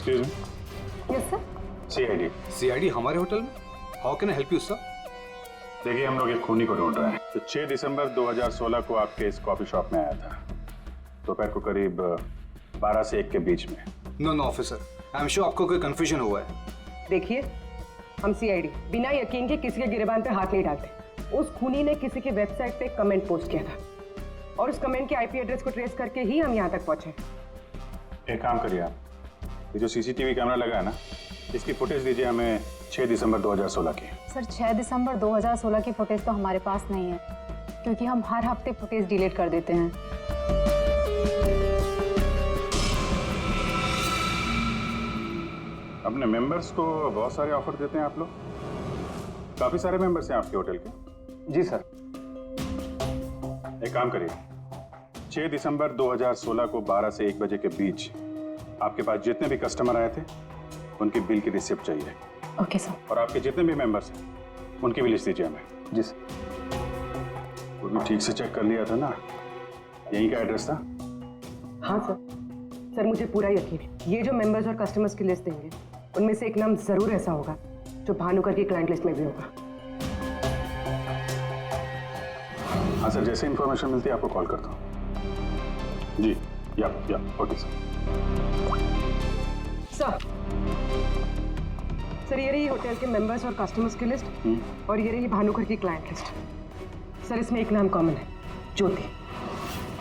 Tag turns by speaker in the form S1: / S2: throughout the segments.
S1: Excuse me.
S2: Yes sir.
S1: CID.
S3: CID हमारे hotel में? How can I help you sir?
S1: देखिए, हम लोग एक खूनी को ढूंढ रहे हैं। तो 6 दिसंबर 2016 को आपके इस कॉफी शॉप में आया था, दोपहर को करीब 12 से 1 के बीच में।
S3: No officer, I am sure आपको कोई कंफ्यूजन हुआ है।
S2: देखिए, हम सीआईडी बिना यकीन के किसी के गिरेबान पे हाथ नहीं डालते। उस खूनी ने किसी की वेबसाइट पे कमेंट पोस्ट किया था और उस कमेंट के आईपी एड्रेस को ट्रेस करके ही हम यहाँ तक पहुंचे।
S1: एक काम करिए आप, ये जो सीसीटीवी कैमरा लगा है ना, इसकी फुटेज दीजिए हमें 6 दिसंबर 2016 की।
S4: सर 6 दिसंबर 2016 की फुटेज तो हमारे पास नहीं है, क्योंकि हम हर हफ्ते फुटेज डिलीट कर देते हैं।
S1: अपने मेंबर्स को बहुत सारे ऑफर देते हैं आप लोग? काफी सारे मेंबर्स हैं आपके होटल के?
S5: जी सर।
S1: एक काम करिए, 6 दिसंबर 2016 को 12 से 1 बजे के बीच आपके पास जितने भी कस्टमर आए थे उनकी बिल की रिसिप्ट चाहिए।
S4: Okay sir.
S1: और आपके जितने भी मेंबर्स हैं उनकी भी लिस्ट दीजिए हमें।
S5: जी सर।
S1: वो भी ठीक से चेक कर लिया था ना? यहीं का एड्रेस था?
S2: हाँ सर। सर मुझे पूरा यकीन है, ये जो मेंबर्स और कस्टमर्स की लिस्ट देंगे उनमें से एक नाम जरूर ऐसा होगा जो भानुकर की क्लाइंट लिस्ट में भी होगा।
S1: हाँ सर, जैसे इन्फॉर्मेशन मिलती है आपको कॉल करता हूँ। जी, या ओके सर।
S2: सर ये रही होटल के मेंबर्स और कस्टमर्स की लिस्ट और ये रही भानुकर की क्लाइंट लिस्ट। सर इसमें एक नाम कॉमन है, ज्योति।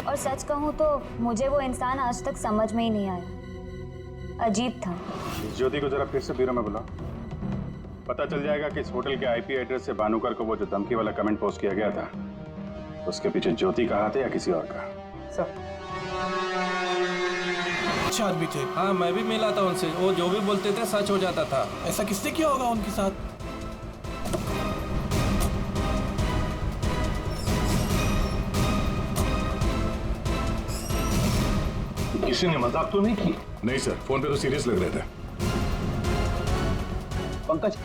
S6: और सच कहूँ तो मुझे वो इंसान आज तक समझ में ही नहीं आया, अजीब था।
S1: इस ज्योति को जरा फिर से ब्यूरो में बुलाओ, पता चल जाएगा कि इस होटल के आईपी एड्रेस से भानुकर को वो जो धमकी वाला कमेंट पोस्ट किया गया था उसके पीछे ज्योति का हाथ है या किसी और का।
S2: सर
S7: अच्छे आदमी थे। हाँ, मैं भी मिला था उनसे, वो जो भी बोलते थे सच हो जाता था। ऐसा किसने किया होगा उनके साथ?
S8: किसी ने मजाक तो नहीं की?
S1: नहीं सर, फोन पे तो सीरियस लग रहे थे।
S5: पंकज,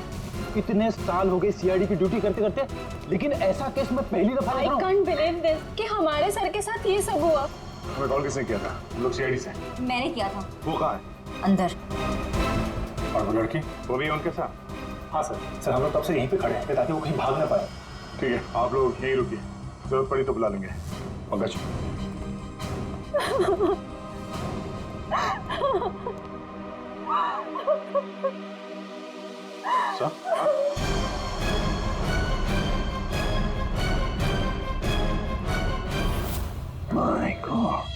S5: इतने साल हो गए सीआईडी की ड्यूटी करते करते, लेकिन ऐसा केस मैं पहली दफा देख रहा हूं।
S4: I can't believe this कि हमारे सर के साथ ये सब हुआ।
S1: हमें कॉल किसने किया था? हम लोग सीआईडी से।
S6: मैंने किया था।
S1: वो कहाँ है?
S6: अंदर।
S1: और वो लड़की, वो भी है उनके साथ?
S5: हाँ सर, हम लोग तब से यहीं पे खड़े हैं ताकि वो कहीं भाग ना पाए।
S1: ठीक है, आप लोग यहीं रुकिए, जरूरत पड़ी तो बुला लेंगे। पंकज। सर?
S8: My God.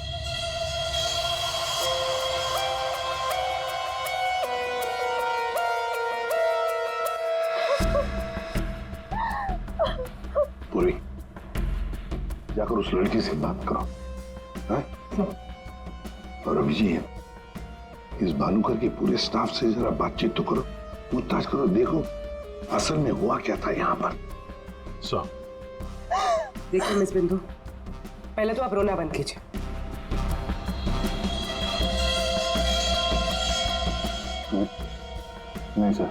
S8: पूरी, जाकर उस लड़की से बात करो। हैं? और अभिजीत, इस भानुकर के पूरे स्टाफ से जरा बातचीत तो करो, पूछताछ करो, देखो असल में हुआ क्या था यहाँ पर।
S1: सर,
S2: देखिए मिस बिंदु, पहले तो आप रोना बंद कीजिए।
S1: नहीं सर,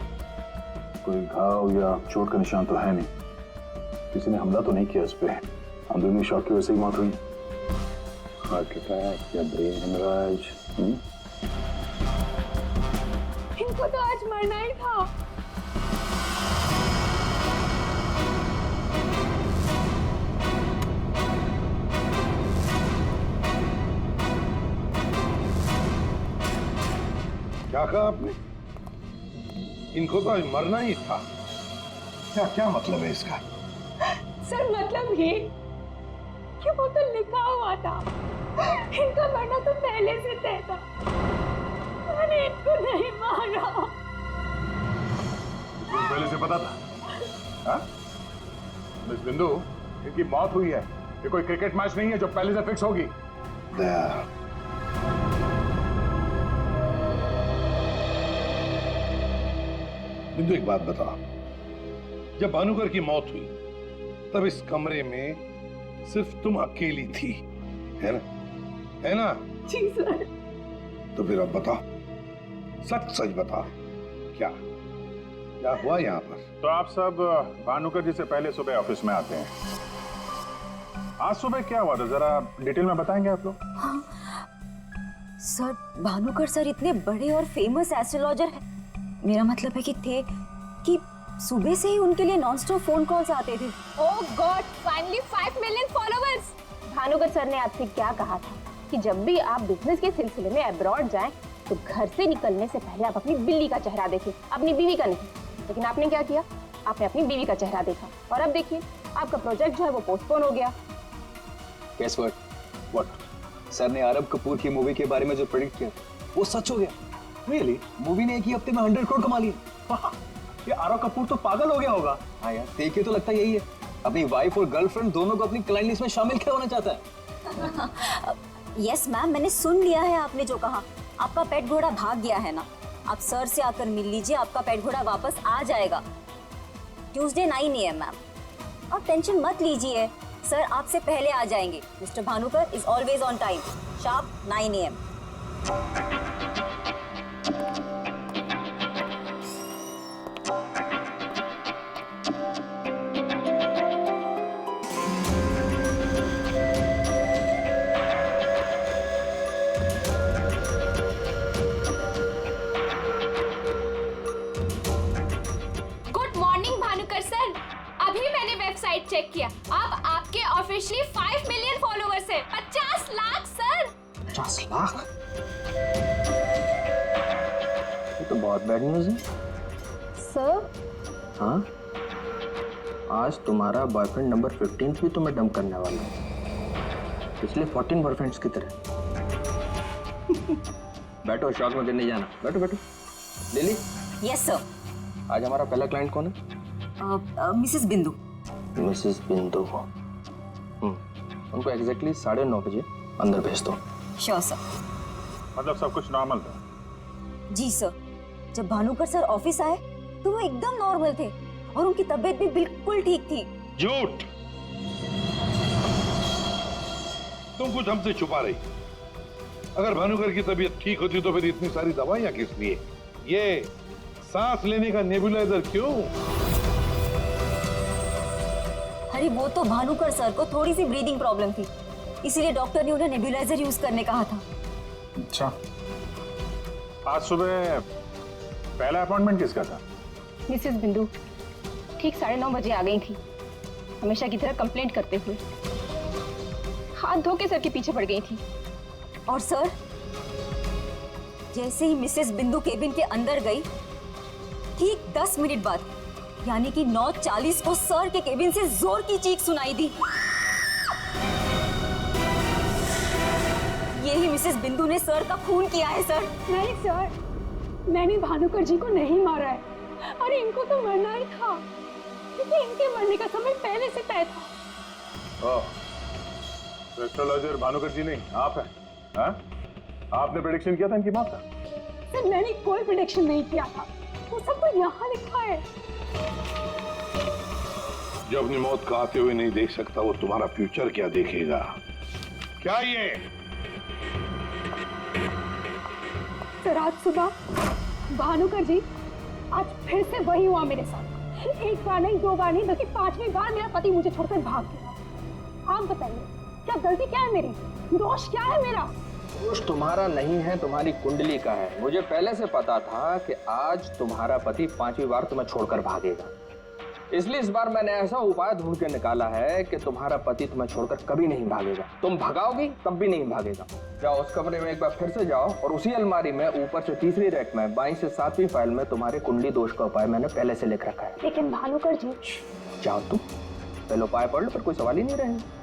S1: कोई घाव या चोट का निशान तो है नहीं, किसी ने हमला तो नहीं किया इस पे। अंदरूनी शॉक की वजह से ही मौत हुई। हार्ट अटैक या ब्रेन हेमराइज?
S4: इनको तो आज मरना ही था।
S8: क्या कहा आपने? इनको तो आज मरना ही था। क्या क्या मतलब है इसका?
S4: सर मतलब ये कि वो तो लिखा हुआ था, इनका मरना तो पहले से तय था। मैंने इनको नहीं मारा।
S1: पहले से पता था? हाँ? मिस बिंदु, इनकी मौत हुई है, ये कोई क्रिकेट मैच नहीं है जो पहले से फिक्स होगी।
S8: दया, बिंदु एक बात बता, जब भानुकर की मौत हुई तब इस कमरे में सिर्फ तुम अकेली थी, है ना? है ना?
S4: जी सर।
S8: तो फिर अब बता, सच सच बता, क्या क्या हुआ यहाँ पर?
S1: तो आप सब भानुकर जी से पहले सुबह ऑफिस में आते हैं। आज सुबह क्या हुआ था, जरा डिटेल में बताएंगे आप लोग?
S6: सर भानुकर सर इतने बड़े और फेमस एस्ट्रोलॉजर हैं। मेरा मतलब है कि थे कि सुबह से ही उनके लिए नॉनस्टॉप फोन कॉल्स आते थे।
S4: Oh god, finally 5 million followers. Bhanukar sir ने आपसे क्या कहा था कि जब भी आप बिजनेस के सिलसिले में अब्रॉड जाएं तो घर से निकलने से पहले आप अपनी बिल्ली का चेहरा देखें, अपनी बीवी का नहीं। लेकिन आपने क्या किया? आपने अपनी बीवी का चेहरा देखा और अब देखिए आपका प्रोजेक्ट जो है वो पोस्टपोन हो गया।
S5: Guess what? सर ने आरब कपूर की मूवी के बारे में जो प्रेडिक्ट किया वो सच हो गया।
S9: रियली?
S5: मूवी ने एक ही हफ्ते में 100 करोड़ कमा लिए।
S9: ये आरव कपूर तो पागल हो गया होगा।
S5: हाँ यार, देखिए तो लगता यही है। अपनी वाइफ और गर्लफ्रेंड दोनों को अपनी क्लाइंट लिस्ट में शामिल क्या होना चाहता है।
S6: यस मैम, मैंने सुन लिया है आपने जो कहा। आपका पेट घोड़ा भाग गया है ना, आप सर से आकर मिल लीजिए, आपका पेट घोड़ा वापस आ जाएगा ट्यूसडे 9 AM मैम। आप टेंशन मत लीजिए, सर आपसे पहले आ जाएंगे। Mister Bhanukar is always on time, sharp 9 AM।
S4: Good morning Bhanukar sir, अभी मैंने वेबसाइट चेक किया। अब आपके ऑफिशियली 5 मिलियन फॉलोअर्स हैं। 50 लाख सर।
S5: 50 लाख? ये तो बहुत बैड न्यूज़ है।
S4: सर
S7: हाँ, आज तुम्हारा बॉयफ्रेंड नंबर 15 भी तुम्हें डंप करने वाला है, पिछले 14 बॉयफ्रेंड्स की तरह। बैठो, शॉक में गिरने जाना। बैठो बैठो। Lily,
S6: yes sir.
S7: आज हमारा पहला क्लाइंट कौन है?
S6: मिसेस बिंदु।
S7: मिसेस बिंदु को उनको एग्जैक्टली 9:30 बजे अंदर भेज दो।
S6: Sure sir.
S8: मतलब सब कुछ नॉर्मल था?
S6: जी सर, जब भानुकर सर ऑफिस आए तो वो एकदम नॉर्मल थे और उनकी तबीयत भी बिल्कुल ठीक थी।
S8: झूठ! तुम कुछ हमसे छुपा रही। अगर भानुकर की तबीयत ठीक होती तो फिर इतनी सारी दवाइयां किस लिए? ये सांस लेने का नेबुलाइजर क्यों?
S6: अरे वो तो भानुकर सर को थोड़ी सी ब्रीदिंग प्रॉब्लम थी, इसीलिए डॉक्टर ने उन्हें नेबुलाइजर यूज करने कहा था।
S8: अच्छा, आज सुबह पहला अपॉइंटमेंट किसका था?
S4: मिसेस बिंदु ठीक 9:30 बजे आ गई थी, हमेशा की तरह कंप्लेंट करते हुए। हाथ धो के सर के पीछे पड़ गई थी।
S6: और सर जैसे ही मिसेस बिंदु केबिन के अंदर गई, ठीक 10 मिनट बाद यानी कि 9:40 को सर के केबिन से जोर की चीख सुनाई दी। यही मिसेस बिंदु ने सर का खून किया है सर।
S4: नहीं सर, मैंने भानुकर जी को नहीं मारा है। अरे इनको तो मरना ही था, क्योंकि इनके मरने का समय पहले से तय था।
S8: एस्ट्रोलॉजर भानुकर जी नहीं, आप हैं? हाँ? आपने प्रेडिक्शन किया था इनकी मौत का?
S4: सर मैंने कोई प्रेडिक्शन नहीं किया था, वो सब तो यहाँ लिखा है।
S8: जो अपनी मौत को आते हुए नहीं देख सकता वो तुम्हारा फ्यूचर क्या देखेगा? क्या ये?
S4: सर आज सुबह भानुकर जी, आज फिर से वही हुआ मेरे साथ। एक बार नहीं, 2 बार नहीं, बल्कि 5वीं बार मेरा पति मुझे छोड़कर भाग गया। आप बताइए क्या गलती क्या है मेरी, दोष क्या है मेरा?
S7: दोष तुम्हारा नहीं है, तुम्हारी कुंडली का है। मुझे पहले से पता था कि आज तुम्हारा पति 5वीं बार तुम्हें छोड़कर भागेगा, इसलिए इस बार मैंने ऐसा उपाय ढूंढ के निकाला है कि तुम्हारा पति तुम्हें छोड़कर कभी नहीं भागेगा। तुम भगाओगी तब भी नहीं भागेगा। जाओ उस कमरे में एक बार फिर से जाओ और उसी अलमारी में ऊपर से 3री रैक में 22 से 7वीं फाइल में तुम्हारे कुंडली दोष का उपाय मैंने पहले से लिख रखा है।
S4: लेकिन भानुकर जी।
S7: जाओ तुम पहले उपाय पढ़ लो, फिर कोई सवाल ही नहीं रहेगा।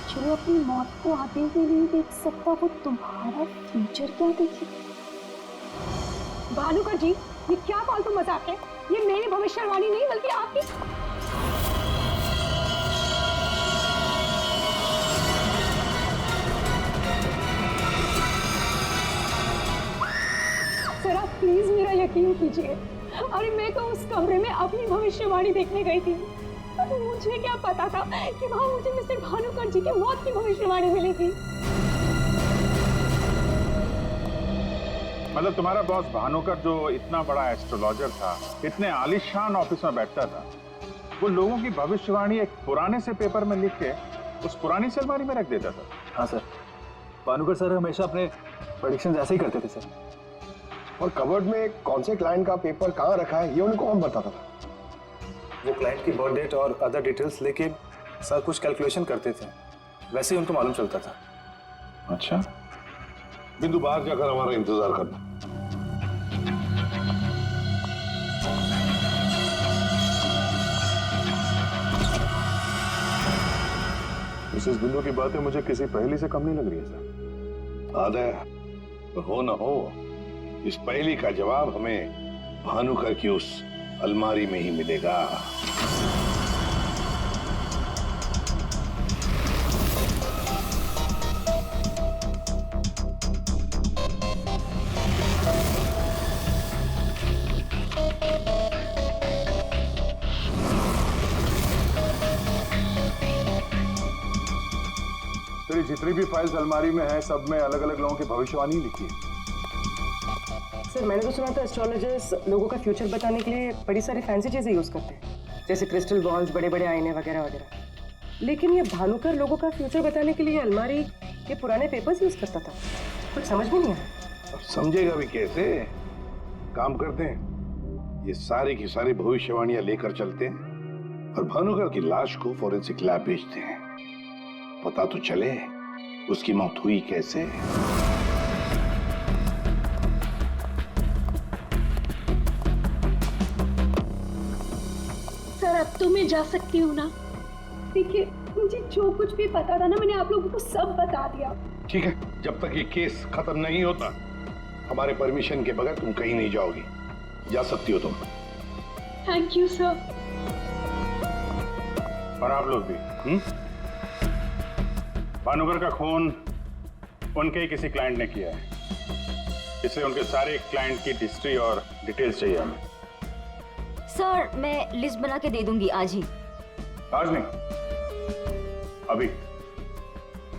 S4: जो अपनी मौत को आते हुए नहीं देख सकता वो तुम्हारा फ्यूचर क्या देखेगा? भानुकर जी, ये क्या फालतू मजाक है? ये मेरी भविष्यवाणी नहीं बल्कि आपकी। सर आप प्लीज मेरा यकीन कीजिए। अरे मैं तो उस कमरे में अपनी भविष्यवाणी देखने गई थी। मुझे क्या पता था कि वहां मुझे मिस्टर भानुकर जी की मौत की भविष्यवाणी मिलेगी।
S10: मतलब तुम्हारा बॉस भानुकर जो इतना बड़ा एस्ट्रोलॉजर था, इतने आलीशान ऑफिस में बैठता था, वो लोगों की भविष्यवाणी एक पुराने से पेपर में लिख के उस पुरानी से अलमारी में रख देता था।
S9: हाँ सर, भानुकर सर हमेशा अपने प्रेडिक्शंस ऐसे ही करते थे सर।
S11: और कवर्ड में कौन से क्लाइंट का पेपर कहाँ रखा है ये उनको कौन बताता था?
S9: वो क्लाइंट की बर्थ डेट और अदर डिटेल्स लेके सर कुछ कैलकुलेशन करते थे, वैसे ही उनको मालूम चलता था।
S10: अच्छा,
S8: बिंदु बाहर जाकर हमारा इंतजार करना।
S1: मिसेस बिंदु की बातें मुझे किसी पहेली से कम नहीं लग रही है सर।
S8: आदय, पर हो न हो, इस पहेली का जवाब हमें भानुकर की उस अलमारी में ही मिलेगा।
S1: तेरी जितनी भी फाइल्स अलमारी में है, सब में अलग अलग लोगों की भविष्यवाणी लिखी है।
S2: सर मैंने तो सुना था एस्ट्रोलॉजर्स लोगों का फ्यूचर बताने के लिए बड़ी सारी फैंसी चीजें यूज करते हैं, जैसे क्रिस्टल बॉल्स, बड़े बड़े आईने वगैरह वगैरह। लेकिन ये भानुकर लोगों का फ्यूचर बताने के लिए अलमारी के पुराने पेपर्स यूज करता था, कुछ समझ में नहीं आया।
S8: अब समझेगा भी कैसे? काम करते हैं, ये सारी की सारी भविष्यवाणियां लेकर चलते हैं और भानुकर की लाश को फॉरेंसिक लैब भेजते हैं। पता तो चले उसकी मौत हुई कैसे।
S12: सर अब तो मैं जा सकती हूँ ना? देखिए मुझे जो कुछ भी पता था ना, मैंने आप लोगों को सब बता दिया।
S8: ठीक है, जब तक ये केस खत्म नहीं होता हमारे परमिशन के बगैर तुम कहीं नहीं जाओगी। जा सकती हो तुम।
S12: Thank you sir.
S10: और आप लोग भी। भानुकर का खून उनके ही किसी क्लाइंट ने किया है, इसलिए उनके सारे क्लाइंट की हिस्ट्री और डिटेल्स चाहिए हमें।
S6: सर मैं लिस्ट बना के दे दूंगी आज ही।
S10: आज नहीं, अभी।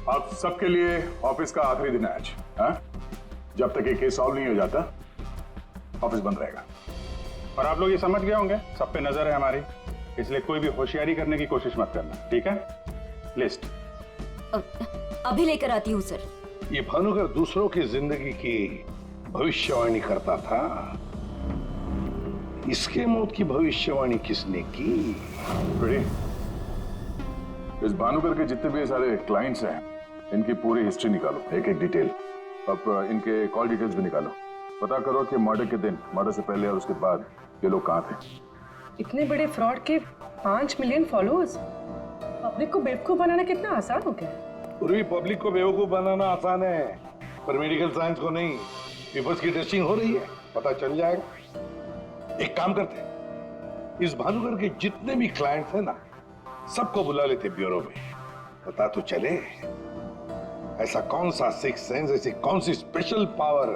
S10: आप सबके लिए ऑफिस का आखिरी दिन है आज। हाँ? जब तक ये केस सॉल्व नहीं हो जाता ऑफिस बंद रहेगा। और आप लोग ये समझ गए होंगे, सब पे नजर है हमारी, इसलिए कोई भी होशियारी करने की कोशिश मत करना, ठीक है? लिस्ट
S6: अभी लेकर आती हूँ सर।
S8: ये भानुकर दूसरों की जिंदगी की भविष्यवाणी करता था, इसके मौत की भविष्यवाणी किसने की?
S1: इस भानुकर के जितने भी सारे क्लाइंट्स हैं, इनकी पूरी हिस्ट्री निकालो, एक एक डिटेल। अब इनके कॉल डिटेल्स भी निकालो। पता करो कि मर्डर के दिन, मर्डर से पहले और उसके बाद ये लोग कहाँ थे।
S2: इतने बड़े फ्रॉड के 5 मिलियन फॉलोअर्स, पब्लिक को बेवकूफ बनाना कितना आसान हो गया।
S8: पूरी पब्लिक को बेवकूफ बनाना आसान है, पर मेडिकल साइंस को नहीं। पेपर्स की टेस्टिंग हो रही है, पता चल जाएगा। एक काम करते हैं, इस भानुकर के जितने भी क्लाइंट्स हैं ना, सबको बुला लेते ब्यूरो में। पता तो चले ऐसा कौन सा सिक्स सेंस, ऐसी कौन सी स्पेशल पावर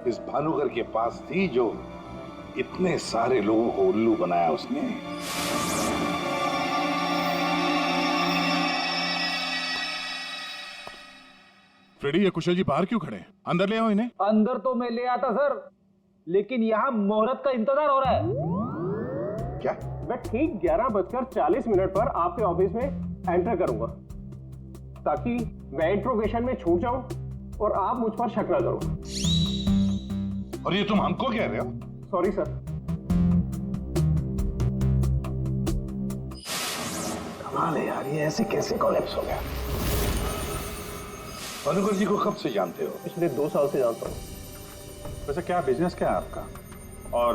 S8: इस भानुकर के पास थी जो इतने सारे लोगों को उल्लू बनाया उसने।
S10: फ्रेडी, ये कुशल जी बाहर क्यों खड़े हैं? अंदर ले आओ इन्हें।
S7: अंदर तो मैं ले आता सर, लेकिन यहाँ मुहूर्त का इंतजार हो रहा है।
S8: क्या?
S9: मैं ठीक 11:40 पर आपके ऑफिस में एंटर करूंगा, ताकि मैं इंट्रोगेशन में छूट जाऊं और आप मुझ पर शक न करो।
S8: और ये तुम हमको कह रहे हो?
S9: Sorry sir.
S8: कमाल है यार, ये ऐसे कैसे कोलैप्स हो गया? भानुकर जी को कब से जानते हो?
S9: पिछले 2 साल से जानता हूँ।
S10: वैसे क्या बिजनेस क्या है आपका, और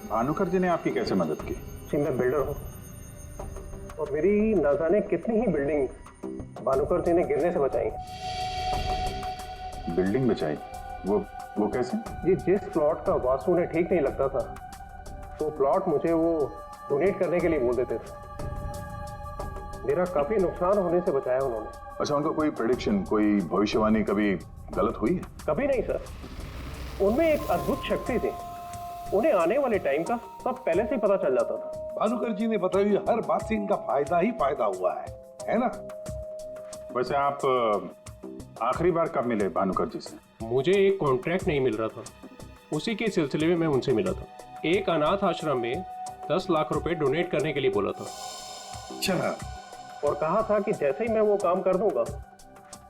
S10: भानुकर जी ने आपकी कैसे मदद की?
S9: जी मैं बिल्डर हूँ, और मेरी न जाने कितनी ही बिल्डिंग भानुकर जी ने गिरने से बचाई।
S1: बिल्डिंग बचाई? वो कैसे?
S9: जी जिस प्लॉट का वास्तु उन्हें ठीक नहीं लगता था, वो प्लॉट मुझे वो डोनेट करने के लिए बोल देते थे। मेरा काफी नुकसान होने से बचाया उन्होंने।
S1: अच्छा, उनका कोई प्रेडिक्शन, कोई भविष्यवाणी कभी गलत हुई है?
S9: कभी नहीं सर, उनमें एक अद्भुत शक्ति थी, उन्हें आने वाले टाइम का सब पहले से ही पता चल जाता था।
S8: भानुकर जी ने बताई हर बात से इनका फायदा ही फायदा हुआ है ना?
S10: वैसे आप आखिरी बार कब मिले भानुकर जी से?
S9: मुझे एक कॉन्ट्रैक्ट नहीं मिल रहा था, उसी के सिलसिले में मैं उनसे मिला था। एक अनाथ आश्रम में 10 लाख रुपए डोनेट करने के लिए बोला था।
S8: अच्छा।
S9: और कहा था कि जैसे ही मैं वो काम कर दूंगा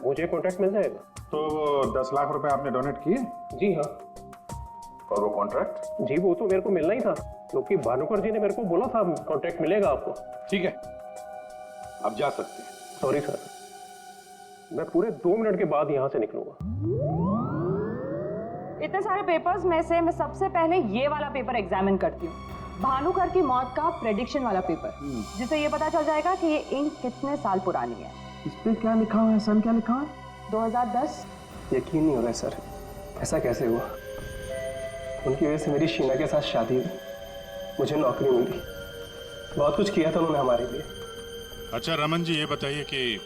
S9: मुझे कॉन्ट्रैक्ट मिल जाएगा।
S10: तो वो 10 लाख रुपए आपने डोनेट किए?
S9: जी हाँ।
S10: और वो कॉन्ट्रैक्ट?
S9: जी वो तो मेरे को मिलना ही था, क्योंकि भानुकर जी ने मेरे को बोला था कॉन्ट्रैक्ट मिलेगा आपको।
S10: ठीक है, आप जा सकते हैं।
S9: सॉरी सर, मैं पूरे 2 मिनट के बाद यहाँ से निकलूंगा।
S2: इतने सारे पेपर्स में से मैं सबसे पहले ये वाला पेपर एग्जामिन करती हूँ, भानुकर की मौत का प्रेडिक्शन वाला पेपर, जिससे ये पता चल जाएगा कि ये इंक कितने साल पुरानी है।
S11: इस पे क्या लिखा हुआ है? सन क्या लिखा है?
S2: 2010।
S9: यकीन नहीं हो रहा है सर, ऐसा कैसे हुआ? उनकी वजह से मेरी शीना के साथ शादी हुई, मुझे नौकरी मिली, बहुत कुछ किया था उन्होंने हमारे लिए।
S10: अच्छा रमन जी, ये बताइए कि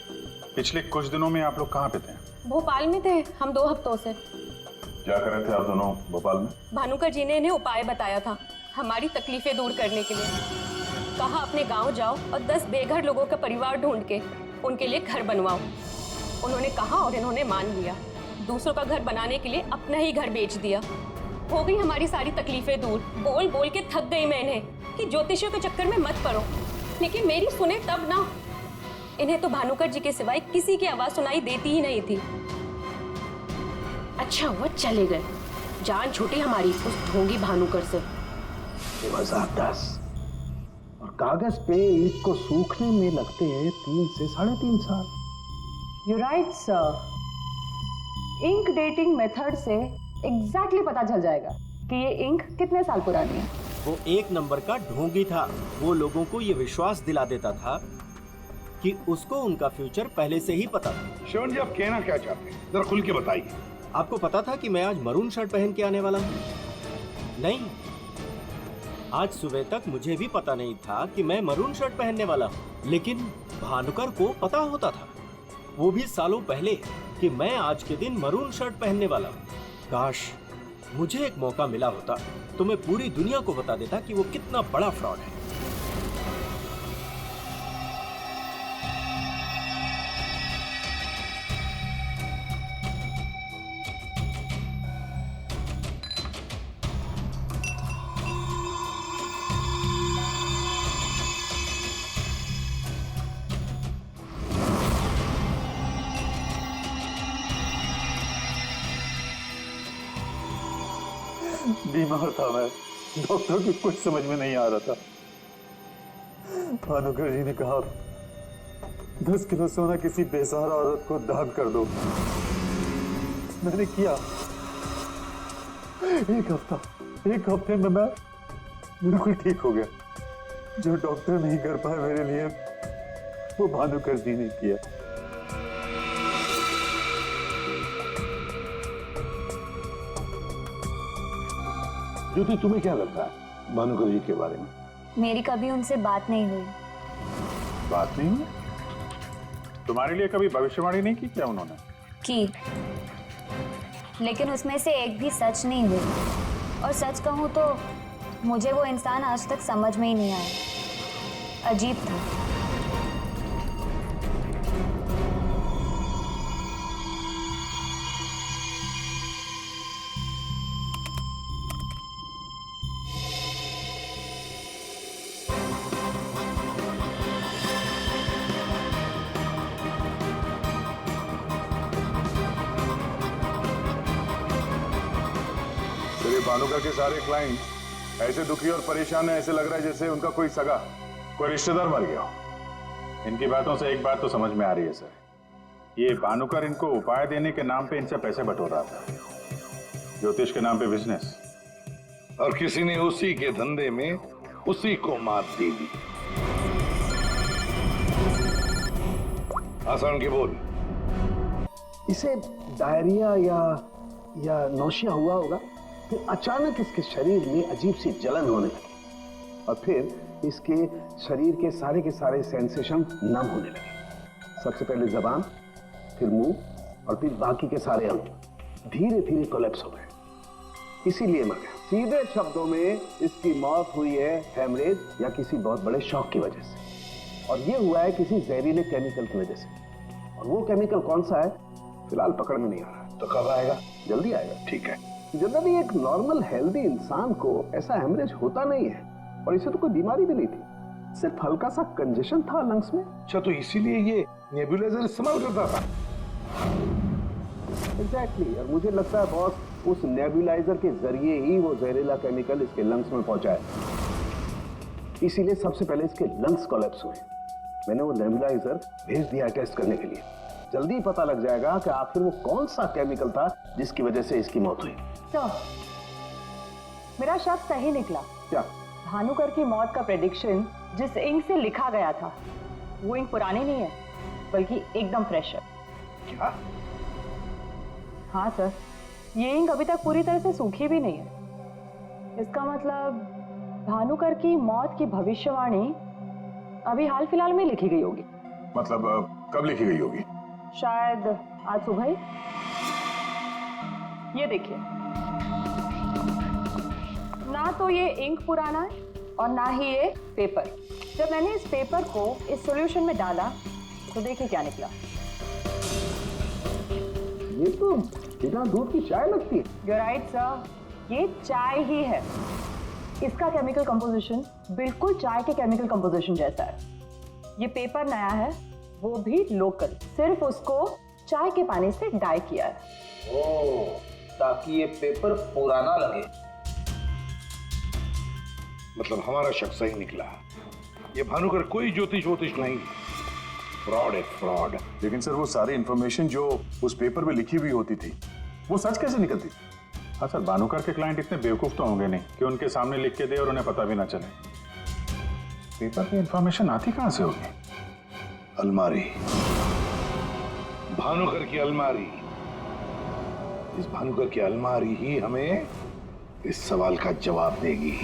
S10: पिछले कुछ दिनों में आप लोग कहाँ पे थे?
S4: भोपाल में थे हम 2 हफ्तों से।
S10: क्या कर रहे थे आप दोनों भोपाल में?
S4: भानुकर जी ने इन्हें उपाय बताया था हमारी तकलीफें दूर करने के लिए। कहा अपने गांव जाओ और 10 बेघर लोगों का परिवार ढूंढ के उनके लिए घर बनवाओ। उन्होंने कहा और इन्होंने मान लिया। दूसरों का घर बनाने के लिए अपना ही घर बेच दिया। हो गई हमारी सारी तकलीफें दूर। बोल बोल के थक गई मैं इन्हें कि ज्योतिषियों के चक्कर में मत पड़ो, लेकिन मेरी सुने तब ना। इन्हें तो भानुकर जी के सिवाय किसी की आवाज सुनाई देती ही नहीं थी।
S2: अच्छा हुआ चले गए, जान छूटी हमारी उस ढोंगी भानुकर से।
S11: 2010 और कागज पे इंक को सूखने में लगते हैं 3 से 3.5 साल।
S2: You're right, sir. Ink dating method से एग्जैक्टली पता चल जाएगा कि ये इंक कितने साल पुरानी है।
S13: वो एक नंबर का ढोंगी था। वो लोगों को ये विश्वास दिला देता था कि उसको उनका फ्यूचर पहले से ही पता था।
S8: श्रवण जी, आप कहना क्या चाहते हैं? जरा खुल के बताइए।
S13: आपको पता था कि मैं आज मरून शर्ट पहन के आने वाला हूँ? नहीं, आज सुबह तक मुझे भी पता नहीं था कि मैं मरून शर्ट पहनने वाला हूँ, लेकिन भानुकर को पता होता था, वो भी सालों पहले, कि मैं आज के दिन मरून शर्ट पहनने वाला हूँ। काश मुझे एक मौका मिला होता तो मैं पूरी दुनिया को बता देता कि वो कितना बड़ा फ्रॉड है।
S1: बीमार था मैं, डॉक्टर की कुछ समझ में नहीं आ रहा था। भानुकर जी ने कहा 10 किलो सोना किसी बेसहारा औरत को दान कर दो। मैंने किया। एक हफ्ते में मैं बिल्कुल ठीक हो गया। जो डॉक्टर नहीं कर पाए मेरे लिए, वो भानुकर जी ने किया।
S8: ज्योति, तुम्हें क्या लगता है भानुकर जी के बारे में?
S6: मेरी कभी उनसे बात नहीं हुई।
S10: बात नहीं हुई? तुम्हारे लिए कभी भविष्यवाणी नहीं की क्या उन्होंने?
S6: की, लेकिन उसमें से एक भी सच नहीं हुई। और सच कहूं तो मुझे वो इंसान आज तक समझ में ही नहीं आया। अजीब था।
S10: भानुकर के सारे क्लाइंट ऐसे दुखी और परेशान है, ऐसे लग रहा है जैसे उनका कोई सगा, कोई रिश्तेदार मर गया हो। इनकी बातों से एक बात तो समझ में आ रही है सर, ये भानुकर इनको उपाय देने के नाम पे इनसे पैसे बटोर रहा था, ज्योतिष के नाम पे बिजनेस,
S8: और किसी ने उसी के धंधे में उसी को मात दे दी। आसान के बोल।
S11: इसे डायरिया या नौशिया हुआ होगा। फिर अचानक इसके शरीर में अजीब सी जलन होने लगी और फिर इसके शरीर के सारे सेंसेशन नम होने लगे। सबसे पहले जबान, फिर मुंह और फिर बाकी के सारे अंग धीरे धीरे कोलैप्स हो गए। इसीलिए मर गया। सीधे शब्दों में इसकी मौत हुई है हेमरेज या किसी बहुत बड़े शॉक की वजह से, और ये हुआ है किसी जहरीले केमिकल की वजह से। और वो केमिकल कौन सा है फिलहाल पकड़ में नहीं आ रहा।
S8: तो कब आएगा?
S11: जल्दी आएगा।
S8: ठीक है,
S11: जनरली एक नॉर्मल हेल्दी इंसान को ऐसा हेमरेज होता नहीं है, और इसे तो कोई बीमारी भी नहीं थी, सिर्फ हल्का सा कंजेशन था लंग्स में।
S8: अच्छा, तो इसीलिए ये नेबुलाइजर इस्तेमाल करता था।
S11: एग्जैक्टली, और मुझे लगता है बॉस उस नेबुलाइजर के जरिए ही वो जहरीला केमिकल इसके लंग्स में पहुंचा है। इसीलिए सबसे पहले इसके लंग्स कोलैप्स हुए। मैंने वो नेबुलाइजर भेज दिया टेस्ट करने के लिए। जल्दी पता लग जाएगा कि आखिर वो कौन सा केमिकल था जिसकी वजह से इसकी मौत हुई।
S2: सर, मेरा शक सही निकला।
S11: क्या?
S2: भानुकर की मौत का प्रेडिक्शन जिस इंक से लिखा गया था वो इंक पुरानी नहीं है, बल्कि एकदम फ्रेश है।
S11: क्या?
S2: हाँ सर, ये इंक अभी तक पूरी तरह से सूखी भी नहीं है। इसका मतलब भानुकर की मौत की भविष्यवाणी अभी हाल फिलहाल में लिखी गई होगी।
S10: मतलब कब लिखी गई होगी?
S2: शायद आज सुबह ही। ये देखिए, ना तो ये इंक पुराना है और ना ही ये पेपर। जब मैंने इस पेपर को इस सॉल्यूशन में डाला तो देखिए क्या निकला।
S11: ये तो बिना दूध की चाय लगती है।
S2: You're right, sir, ये चाय ही है। इसका केमिकल कंपोजिशन बिल्कुल चाय के केमिकल कंपोजिशन जैसा है। ये पेपर नया है, वो भी लोकल, सिर्फ उसको चाय के पानी से डाई किया है।
S7: ओह, ताकि ये पेपर पुराना लगे।
S8: मतलब हमारा शक सही निकला। ये भानुकर कोई ज्योतिष वोतिष नहीं, फ्रॉड है, फ्रॉड।
S10: लेकिन सर, वो सारी इंफॉर्मेशन जो उस पेपर में लिखी हुई होती थी वो सच कैसे निकलती?
S1: हाँ सर, भानुकर के क्लाइंट इतने बेवकूफ तो होंगे नहीं कि उनके सामने लिख के दे और उन्हें पता भी ना चले। पेपर की इंफॉर्मेशन आती कहां से होगी?
S8: अलमारी, भानुकर की अलमारी। इस भानुकर की अलमारी ही हमें इस सवाल का जवाब देगी।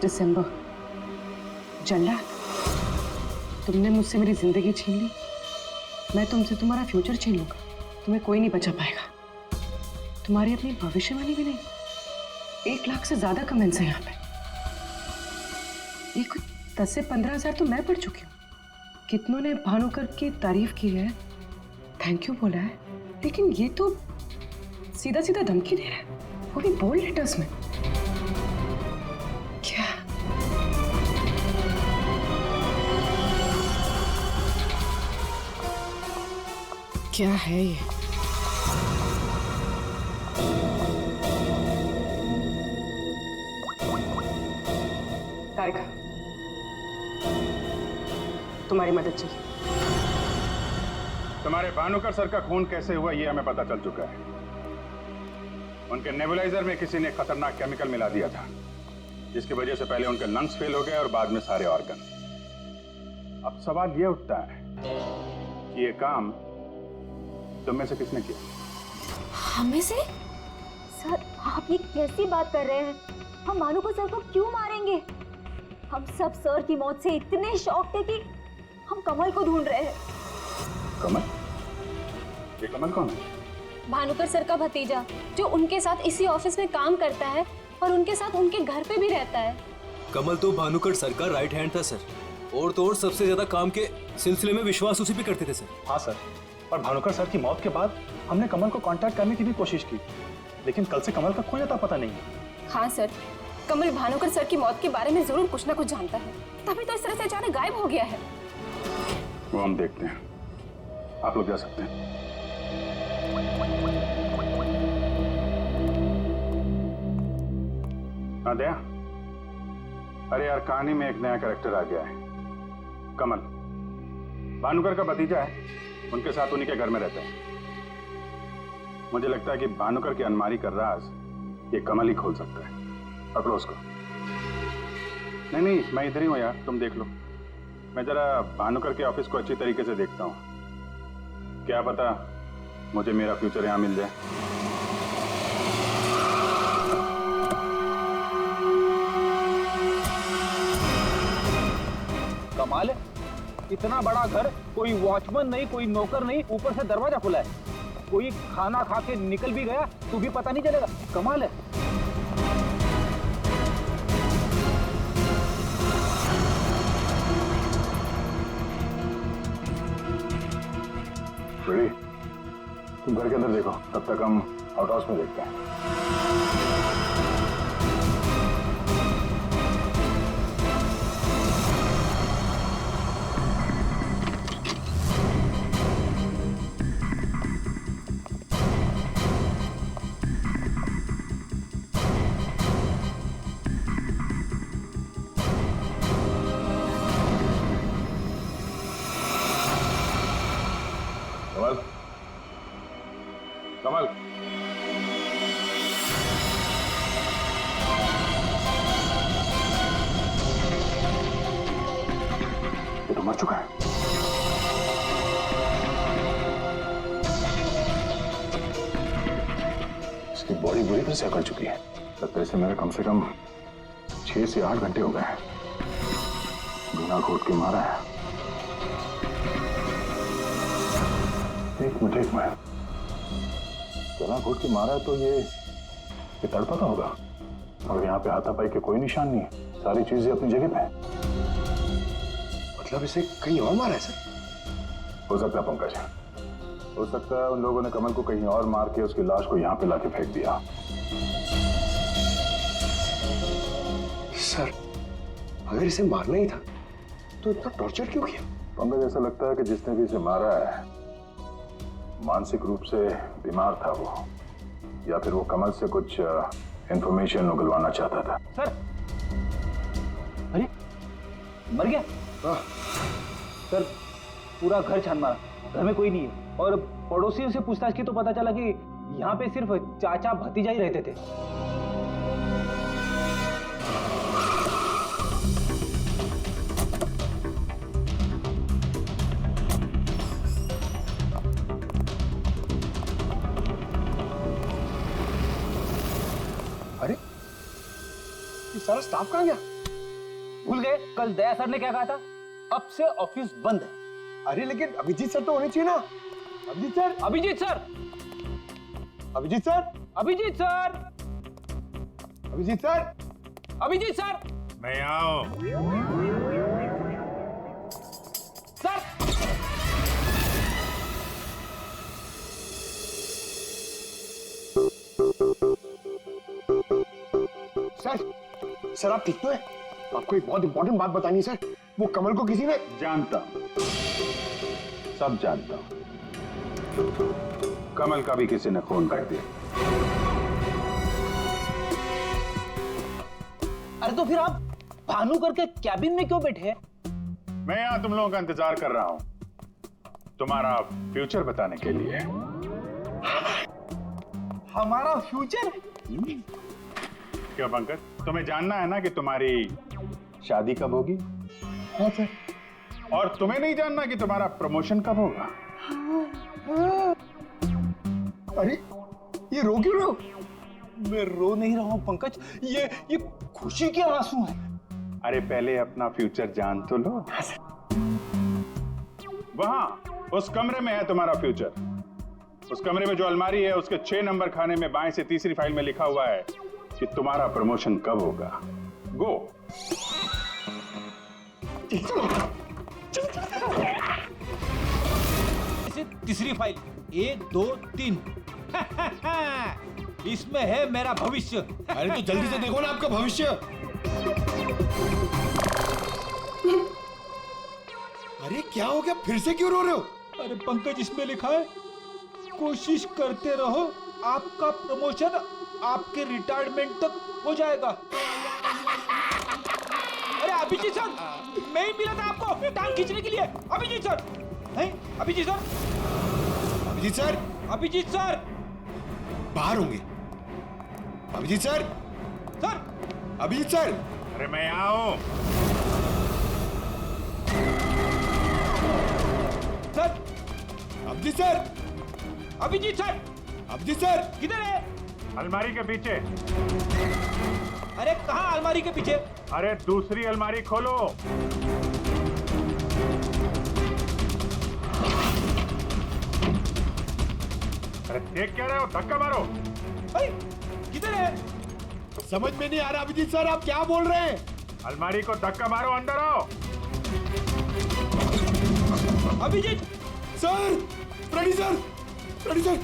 S2: दिसंबर। जल्ला, तुमने मुझसे मेरी जिंदगी छीन ली, मैं तुमसे तुम्हारा फ्यूचर छीन लूंगा। तुम्हें कोई नहीं बचा पाएगा। तुम्हारी अपनी भविष्यवाणी भी नहीं। 1 लाख से ज्यादा कमेंट्स हैं यहाँ पे। ये कुछ 10 से 15 हजार तो मैं पढ़ चुकी हूँ। कितनों ने भानुकर की तारीफ की है, थैंक यू बोला है, लेकिन ये तो सीधा सीधा धमकी दे रहा है, वो भी बोल्ड लेटर्स में। क्या है ये? तारिका, तुम्हारी मदद चाहिए।
S1: तुम्हारे भानुकर सर का खून कैसे हुआ ये हमें पता चल चुका है। उनके नेबुलाइजर में किसी ने खतरनाक केमिकल मिला दिया था, जिसकी वजह से पहले उनके लंग्स फेल हो गए और बाद में सारे ऑर्गन। अब सवाल ये उठता है कि ये काम तुम में से किसने किया?
S6: हमें से? सर, आप ये कैसी बात कर रहे हैं? हम भानुकर सर को क्यों मारेंगे? हम सब सर की मौत से इतने शॉक थे कि हम कमल को ढूंढ रहे हैं।
S1: कमल? ये कमल कौन है?
S4: भानुकर सर का भतीजा, जो उनके साथ इसी ऑफिस में काम करता है और उनके साथ उनके घर पे भी रहता है।
S5: कमल तो भानुकर सर का राइट हैंड था सर, और तो और सबसे ज्यादा काम के सिलसिले में विश्वास उसी पे करते थे सर।
S1: हाँ सर, और भानुकर सर की मौत के बाद हमने कमल को कांटेक्ट करने की भी कोशिश की, लेकिन कल से कमल का कोई अता पता नहीं है।
S4: हाँ सर, कमल भानुकर सर की मौत के बारे में जरूर कुछ ना कुछ जानता है, तभी तो इस तरह से अचानक गायब हो गया है।
S1: वो हम देखते हैं, आप लोग जा सकते हैं। हाँ दया, अरे यार, कहानी में एक नया कैरेक्टर आ गया है, कमल। भानुकर का भतीजा है,
S10: उनके साथ उन्हीं के घर में रहते हैं। मुझे लगता है कि भानुकर की अलमारी का राज ये कमल ही खोल सकता है। पकड़ो उसको। नहीं नहीं, मैं इधर ही हूँ यार, तुम देख लो। मैं जरा भानुकर के ऑफिस को अच्छी तरीके से देखता हूँ, क्या पता मुझे मेरा फ्यूचर यहाँ मिल जाए।
S5: कमाल है, इतना बड़ा घर, कोई वॉचमैन नहीं, कोई नौकर नहीं, ऊपर से दरवाजा खुला है। कोई खाना खा के निकल भी गया तो भी पता नहीं चलेगा। कमाल है।
S10: बेटी, तुम घर के अंदर देखो, तब तक हम आउट हाउस में देखते हैं। कमल, कमल, ये तो मर चुका है। इसकी बॉडी बुरी तरह से अकड़ चुकी है। लगता है इसे मेरे कम से कम 6 से 8 घंटे हो गए हैं। बिना घोट के मारा है। एक मिनट, बिना घोट के मारा है तो ये तड़पता होगा। और यहाँ पे हाथापाई के कोई निशान नहीं है, सारी चीजें अपनी जगह पे हैं।
S11: मतलब इसे कहीं और मारा है सर?
S10: हो सकता है पंकज, हो सकता है उन लोगों ने कमल को कहीं और मार के उसकी लाश को यहाँ पे लाके फेंक दिया।
S11: सर, अगर इसे मारना ही था तो इतना टॉर्चर क्यों किया?
S10: पंकज, ऐसा लगता है कि जिसने भी इसे मारा है मानसिक रूप से बीमार था वो, या फिर वो कमल से कुछ इंफॉर्मेशन उगलवाना चाहता था।
S5: सर, अरे मर गया?
S11: हाँ।
S5: सर, पूरा घर छान मारा, घर में कोई नहीं है। और पड़ोसियों से पूछताछ की तो पता चला कि यहाँ पे सिर्फ चाचा भतीजा ही रहते थे।
S11: अरे, ये सारा स्टाफ कहाँ गया?
S5: भूल गए कल दया सर ने क्या कहा था? अब से ऑफिस बंद है।
S11: अरे लेकिन अभिजीत सर तो होने चाहिए ना। Abhijit sir,
S5: Abhijit sir,
S11: Abhijit sir,
S5: Abhijit sir,
S11: Abhijit sir,
S5: Abhijit sir,
S10: मैं आओ।
S5: सर,
S11: सर आप ठीक तो है? आपको एक बहुत इंपॉर्टेंट बात बतानी है सर। वो कमल को किसी ने...
S10: जानता हूं, सब जानता हूं। कमल का भी किसी ने खून कर दिया।
S5: अरे तो फिर आप भानुकर के कैबिन में क्यों बैठे हैं?
S10: मैं यहां तुम लोगों का इंतजार कर रहा हूं, तुम्हारा फ्यूचर बताने के लिए।
S5: हमारा फ्यूचर?
S10: क्यों पंकज, तुम्हें जानना है ना कि तुम्हारी शादी कब होगी?
S11: हाँ सर।
S10: और तुम्हें नहीं जानना कि तुम्हारा प्रमोशन कब होगा?
S11: अरे ये रो क्यों रहे हो?
S5: मैं रो नहीं रहा हूं पंकज, ये खुशी के आंसू हैं।
S10: अरे पहले अपना फ्यूचर जान तो लो। वहां उस कमरे में है तुम्हारा फ्यूचर। उस कमरे में जो अलमारी है उसके 6 नंबर खाने में बाएं से तीसरी फाइल में लिखा हुआ है कि तुम्हारा प्रमोशन कब होगा। गो।
S13: तीसरी फाइल 1 2 3 इसमें है मेरा भविष्य।
S11: अरे तो जल्दी से देखो ना आपका भविष्य। अरे क्या हो गया, फिर से क्यों रो रहे हो?
S13: अरे पंकज, इसमें लिखा है कोशिश करते रहो, आपका प्रमोशन आपके रिटायरमेंट तक हो जाएगा। अरे अभिजीत सर, मैं ही मिला था आपको टांग खींचने के लिए। Abhijit sir,
S5: Abhijit sir,
S14: Abhijit sir,
S5: Abhijit sir,
S14: बाहर होंगे। Abhijit sir,
S5: sir,
S14: Abhijit sir.
S10: अरे मैं यहाँ हूँ।
S5: Sir,
S14: Abhijit sir,
S5: Abhijit sir,
S14: Abhijit sir,
S5: किधर है?
S10: अलमारी के पीछे।
S5: अरे कहाँ अलमारी के पीछे?
S10: अरे दूसरी अलमारी खोलो। अरे देख क्या रहे हो? धक्का मारो।
S5: भाई किधर है?
S14: समझ में नहीं आ रहा अभिजीत सर, आप क्या बोल रहे हैं?
S10: अलमारी को धक्का मारो, अंदर आओ।
S5: Abhijit
S14: sir, Freddy sir, Freddy sir.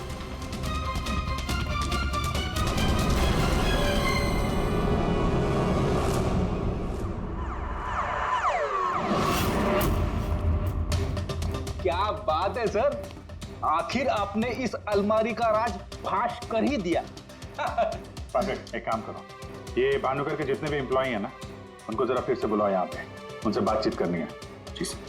S5: क्या बात है सर, आखिर आपने इस अलमारी का राज फाश कर ही दिया।
S10: परफेक्ट, एक काम करो, ये भानुकर के जितने भी एम्प्लॉय हैं ना, उनको जरा फिर से बुलाओ यहाँ पे, उनसे बातचीत करनी है। जी
S5: सर,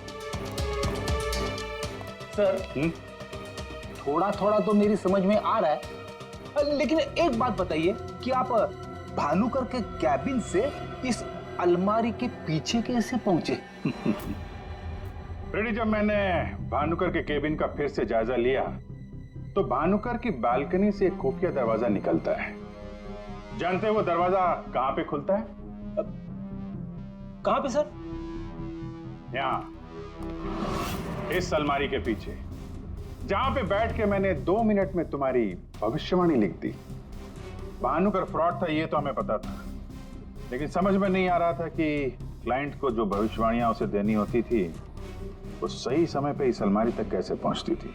S5: थोड़ा थोड़ा तो मेरी समझ में आ रहा है, लेकिन एक बात बताइए कि आप भानुकर के कैबिन से इस अलमारी के पीछे कैसे पहुंचे?
S10: फ्रेडी, जब मैंने भानुकर के केबिन का फिर से जायजा लिया तो भानुकर की बालकनी से एक खुफिया दरवाजा निकलता है। जानते हैं वो दरवाजा कहां पे खुलता है?
S5: कहां पे सर?
S10: यहाँ, इस अलमारी के पीछे, जहां पे बैठ के मैंने 2 मिनट में तुम्हारी भविष्यवाणी लिख दी। भानुकर फ्रॉड था ये तो हमें पता था, लेकिन समझ में नहीं आ रहा था कि क्लाइंट को जो भविष्यवाणियां उसे देनी होती थी वो सही समय पे इस अलमारी तक कैसे पहुंचती थी।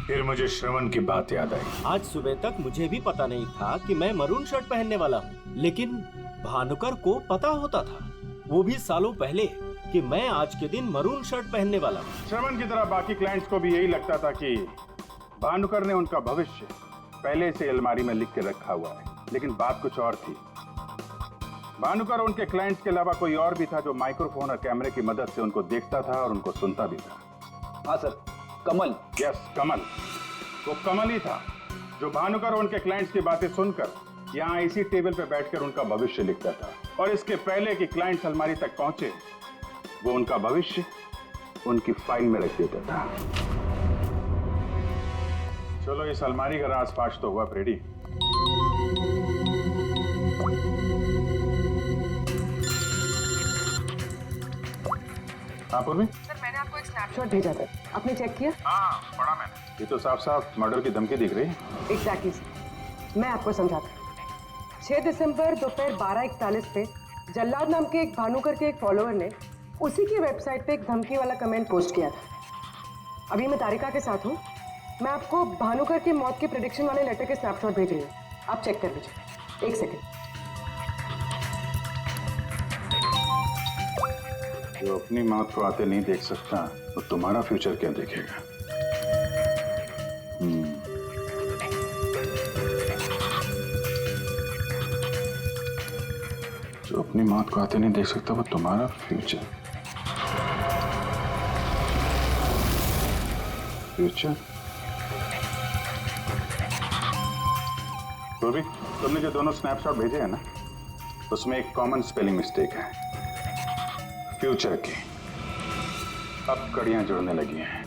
S10: फिर मुझे श्रवण की बात याद आई।
S13: आज सुबह तक मुझे भी पता नहीं था कि मैं मरून शर्ट पहनने वाला हूँ, लेकिन भानुकर को पता होता था, वो भी सालों पहले, कि मैं आज के दिन मरून शर्ट पहनने वाला हूँ।
S10: श्रवण की तरह बाकी क्लाइंट्स को भी यही लगता था कि भानुकर ने उनका भविष्य पहले से अलमारी में लिख के रखा हुआ है, लेकिन बात कुछ और थी। भानुकर उनके क्लाइंट्स के अलावा कोई और भी था जो माइक्रोफोन और कैमरे की मदद से उनको देखता था और उनको सुनता भी था।
S5: हाँ सर, कमल।
S10: यस, कमल। वो कमल ही था जो भानुकर उनके क्लाइंट्स की बातें सुनकर यहाँ इसी टेबल पे बैठकर उनका भविष्य लिखता था, और इसके पहले कि क्लाइंट्स अलमारी तक पहुंचे वो उनका भविष्य उनकी फाइल में रख देता था। चलो, इस अलमारी का राज फाश तो हुआ फ्रेडी। हाँ पूर्वी?
S2: सर, मैंने आपको एक स्नैपशॉट भेजा था, आपने चेक किया?
S10: हाँ, पढ़ा मैंने। ये तो साफ साफ मर्डर की धमकी दिख रही है।
S2: एग्जैक्टली सर, मैं आपको समझाता हूँ। 6 दिसंबर दोपहर 12:41 पे जल्लाद नाम के एक भानुकर के एक फॉलोअर ने उसी की वेबसाइट पे एक धमकी वाला कमेंट पोस्ट किया था। अभी मैं तारिका के साथ हूँ, मैं आपको भानुकर की मौत के प्रेडिक्शन वाले लेटर के स्नैपशॉट भेज रही हूँ, आप चेक कर लीजिए। एक सेकेंड।
S10: जो अपनी मौत को आते नहीं देख सकता तो तुम्हारा फ्यूचर क्या देखेगा? जो अपनी मौत को आते नहीं देख सकता वो तुम्हारा फ्यूचर। फ्यूचर? रूबी, तुमने जो दोनों स्नैपशॉट भेजे हैं ना, उसमें एक कॉमन स्पेलिंग मिस्टेक है, फ्यूचर की। अब कड़ियां जुड़ने लगी हैं।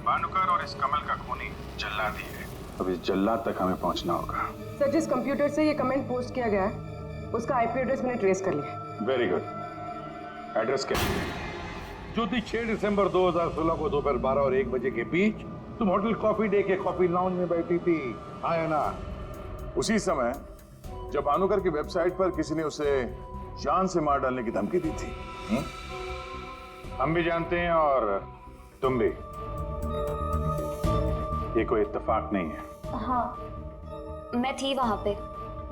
S10: भानुकर और इस कमल का खूनी जल्लाद ही है। अब इस जल्लाद तक हमें पहुंचना होगा।
S2: सर, जिस कंप्यूटर से ये कमेंट पोस्ट किया गया है उसका आईपी एड्रेस मैंने ट्रेस कर लिया।
S10: Very good. एड्रेस क्या है?
S8: ज्योति, 6 दिसंबर 2016 को दोपहर 12 और 1 बजे के बीच तुम होटल कॉफी डे के कॉफी लाउंज में बैठी थी, आया ना?
S10: उसी समय जब भानुकर की वेबसाइट पर किसी ने उसे जान से मार डालने की धमकी दी थी। हम भी जानते हैं और तुम भी। ये कोई इत्तेफाक नहीं है।
S6: हाँ, मैं थी वहाँ पे।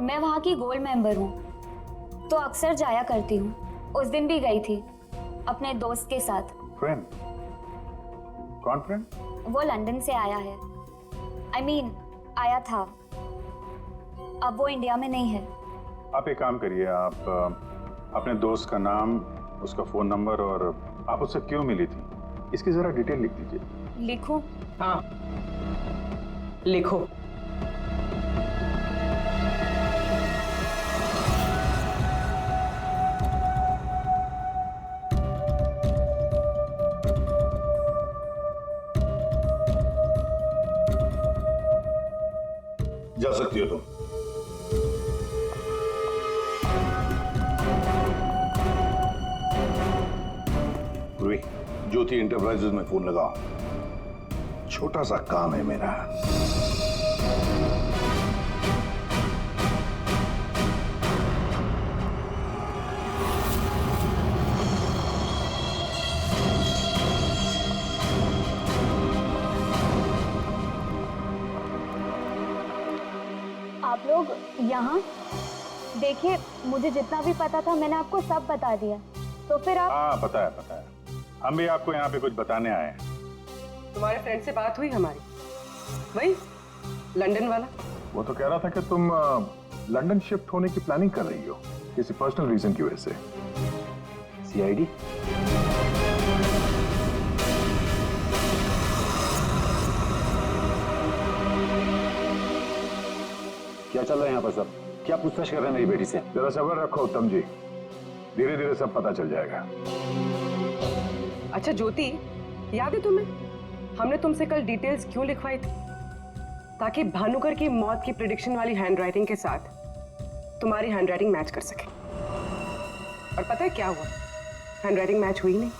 S6: मैं वहाँ की गोल्ड मेंबर हूँ, तो अक्सर जाया करती हूँ। उस दिन भी गई थी अपने दोस्त के साथ।
S10: फ्रेंड? कौन फ्रेंड?
S6: वो लंदन से आया है। I mean, आया था, अब वो इंडिया में नहीं है।
S10: आप एक काम करिए, आप अपने दोस्त का नाम, उसका फोन नंबर और आप उससे क्यों मिली थी इसकी जरा डिटेल लिख दीजिए।
S6: लिखो।
S2: हाँ लिखो।
S10: जा सकती हो तुम। पूर्वी, ज्योति इंटरप्राइजेज में फोन लगाओ, छोटा सा काम है मेरा।
S4: आप लोग यहाँ देखिए, मुझे जितना भी पता था मैंने आपको सब बता दिया, तो फिर आप।
S10: हाँ पता है पता है, हम भी आपको यहाँ पे कुछ बताने आए हैं।
S2: तुम्हारे फ्रेंड से बात हुई हमारी, वही लंदन वाला?
S10: वो तो कह रहा था कि तुम लंदन शिफ्ट होने की प्लानिंग कर रही हो किसी पर्सनल रीजन की वजह से।
S1: सीआईडी? क्या चल रहा है यहाँ पर सब? क्या पूछताछ कर रहे हैं मेरी बेटी से?
S10: जरा सब्र रखो उत्तम जी, धीरे धीरे सब पता चल जाएगा।
S2: अच्छा ज्योति, याद है तुम्हें हमने तुमसे कल डिटेल्स क्यों लिखवाई थी? ताकि भानुकर की मौत की प्रिडिक्शन वाली हैंडराइटिंग के साथ तुम्हारी हैंडराइटिंग मैच कर सके। और पता है क्या हुआ? हैंडराइटिंग मैच हुई नहीं।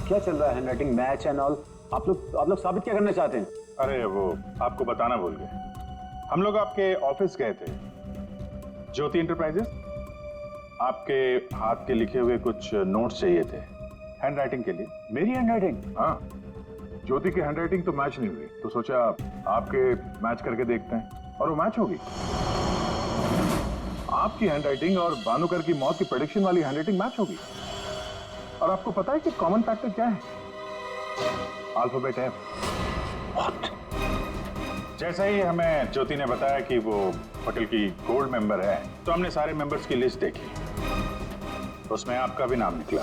S1: क्या चल रहा है? Handwriting match and all? आप लोग साबित क्या करना चाहते हैं?
S10: अरे वो आपको बताना भूल गए, हम लोग आपके ऑफिस गए थे, ज्योति इंटरप्राइजेस। आपके हाथ के लिखे हुए कुछ नोट्स चाहिए थे हैंडराइटिंग के लिए।
S1: मेरी हैंडराइटिंग?
S10: हाँ, ज्योति की हैंडराइटिंग तो मैच नहीं हुई, तो सोचा आपके मैच करके देखते हैं, और वो मैच होगी। आपकी हैंडराइटिंग और भानुकर की मौत की प्रेडिक्शन वाली हैंडराइटिंग मैच होगी। और आपको पता है कि कॉमन फैक्टर क्या है? Alphabet F. व्हाट? जैसे ही हमें ज्योति ने बताया कि वो होटल की गोल्ड मेंबर है, तो हमने सारे मेंबर्स की लिस्ट देखी, उसमें आपका भी नाम निकला।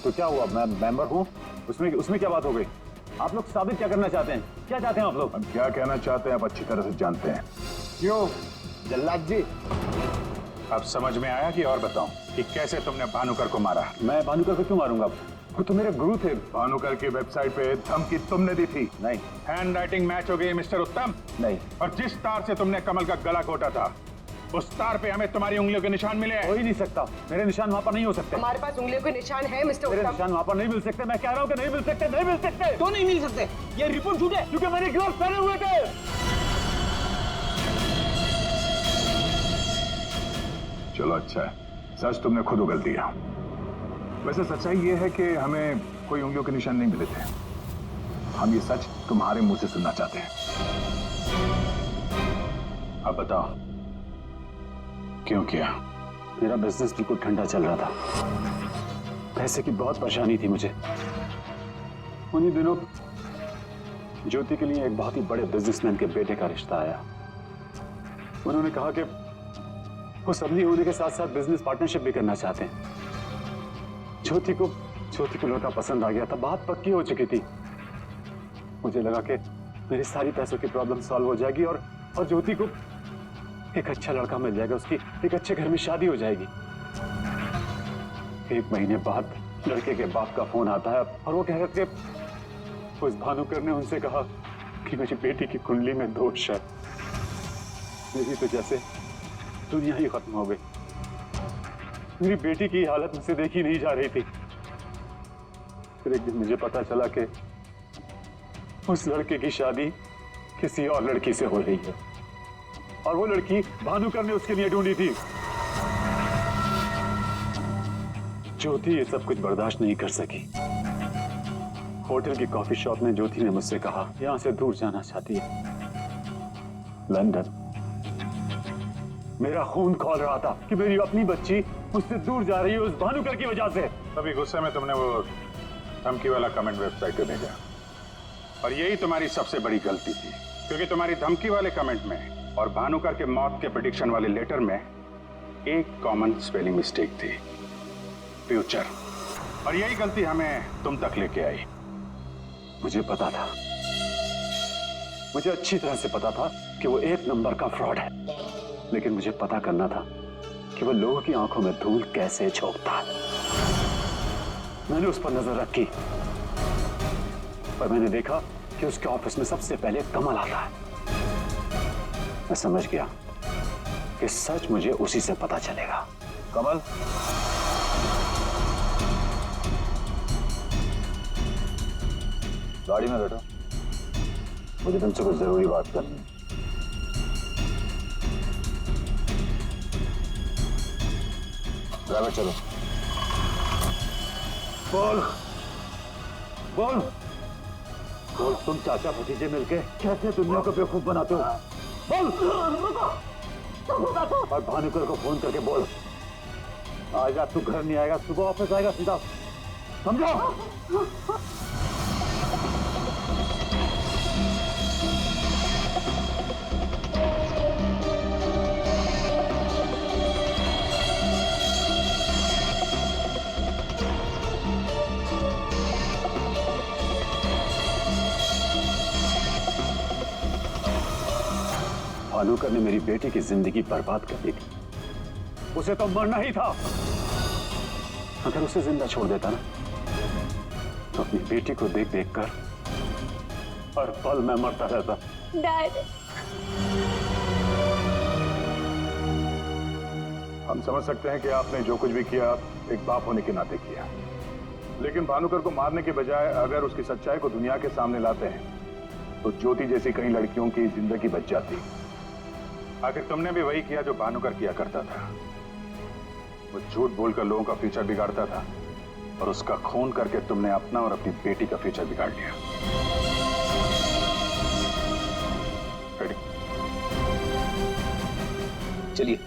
S1: तो क्या हुआ? मैं मेंबर हूँ, उसमें क्या बात हो गई? आप लोग साबित क्या करना चाहते हैं? क्या चाहते हैं आप लोग?
S10: हम क्या कहना चाहते हैं आप अच्छी तरह से जानते हैं।
S11: क्यों जल्लाद जी?
S10: अब समझ में आया कि और बताऊं कि कैसे तुमने भानुकर को मारा?
S1: मैं भानुकर को क्यों मारूंगा? वो तो मेरे गुरु थे।
S10: भानुकर की वेबसाइट पे धमकी तुमने दी थी।
S1: नहीं।
S10: हैंडराइटिंग मैच हो गई मिस्टर उत्तम।
S1: नहीं।
S10: और जिस तार से तुमने कमल का गला घोटा था, उस तार पे हमें तुम्हारी उंगलियों के निशान मिले।
S1: हो ही नहीं सकता, मेरे निशान वहां पर नहीं हो सकते।
S2: हमारे पास उंगलियों के निशान है मिस्टर उत्तम।
S1: मेरे निशान वहां पर नहीं मिल सकते। मैं कह रहा हूँ कि नहीं मिल सकते, नहीं मिल सकते।
S5: तो नहीं मिल सकते, ये रिपोर्ट झूठ है,
S1: क्योंकि मैंने ग्लव्स पहने हुए थे।
S10: चलो अच्छा है, सच तुमने खुद उगल दिया। वैसे सच्चाई ये है कि हमें कोई उंगलियों के निशान नहीं मिले थे। हम ये सच तुम्हारे मुंह से सुनना चाहते हैं। अब बताओ क्यों किया?
S1: मेरा बिजनेस बिल्कुल ठंडा चल रहा था, पैसे की बहुत परेशानी थी मुझे। उन्हीं दिनों ज्योति के लिए एक बहुत ही बड़े बिजनेसमैन के बेटे का रिश्ता आया। उन्होंने कहा कि वो सबली होने के साथ साथ बिजनेस पार्टनरशिप भी करना चाहते हैं। ज्योति को लड़का पसंद आ गया था, बात पक्की हो चुकी थी। मुझे लगा कि मेरी सारी पैसों की प्रॉब्लम सॉल्व हो जाएगी और ज्योति को एक अच्छा लड़का मिल जाएगा, उसकी एक अच्छे घर में शादी हो जाएगी। 1 महीने बाद लड़के के बाप का फोन आता है और वो कह रहे थे उस भानुकर ने उनसे कहा कि मेरी बेटी की कुंडली में दोष है। मेरी तो जैसे दुनिया ही खत्म हो गई। मेरी बेटी की हालत मुझसे देखी नहीं जा रही थी। फिर एक दिन मुझे पता चला कि उस लड़के की शादी किसी और लड़की से हो रही है और वो लड़की भानुकर ने उसके लिए ढूंढी थी। ज्योति ये सब कुछ बर्दाश्त नहीं कर सकी। होटल की कॉफी शॉप में ज्योति ने मुझसे कहा यहां से दूर जाना चाहती है, लंदन। मेरा खून खौल रहा था कि मेरी अपनी बच्ची मुझसे दूर जा रही है उस भानुकर की वजह से।
S10: तभी गुस्से में तुमने वो धमकी वाला कमेंट वेबसाइट पे भेजा, और यही तुम्हारी सबसे बड़ी गलती थी, क्योंकि तुम्हारी धमकी वाले कमेंट में और भानुकर के मौत के प्रेडिक्शन वाले लेटर में एक कॉमन स्पेलिंग मिस्टेक थी, फ्यूचर। और यही गलती हमें तुम तक लेके आई।
S1: मुझे पता था, मुझे अच्छी तरह से पता था कि वो एक नंबर का फ्रॉड है, लेकिन मुझे पता करना था कि वो लोगों की आंखों में धूल कैसे झोंकता है। मैंने उस पर नजर रखी और मैंने देखा कि उसके ऑफिस में सबसे पहले कमल आता है। मैं समझ गया कि सच मुझे उसी से पता चलेगा।
S10: कमल, गाड़ी में बैठो,
S1: मुझे तुमसे कुछ जरूरी बात करनी है।
S10: ड्राइवर चलो।
S1: बोल बोल बोल, तुम चाचा भतीजे मिलके कैसे दुनिया को बेवकूफ बनाते हो? बोल। और भानुकर को फोन करके बोल, आज रात तू घर नहीं आएगा, सुबह ऑफिस आएगा सीधा, समझो? भानुकर ने मेरी बेटी की जिंदगी बर्बाद कर दी थी। उसे तो मरना ही था। अगर उसे जिंदा छोड़ देता ना, तो अपनी बेटी को देख देख कर हर पल मैं मरता रहता।
S4: डैड,
S10: हम समझ सकते हैं कि आपने जो कुछ भी किया एक बाप होने के नाते किया, लेकिन भानुकर को मारने के बजाय अगर उसकी सच्चाई को दुनिया के सामने लाते हैं तो ज्योति जैसी कई लड़कियों की जिंदगी बच जाती। आखिर तुमने भी वही किया जो भानुकर किया करता था। वो झूठ बोलकर लोगों का फ्यूचर बिगाड़ता था और उसका खून करके तुमने अपना और अपनी बेटी का फ्यूचर बिगाड़ लिया।
S5: चलिए।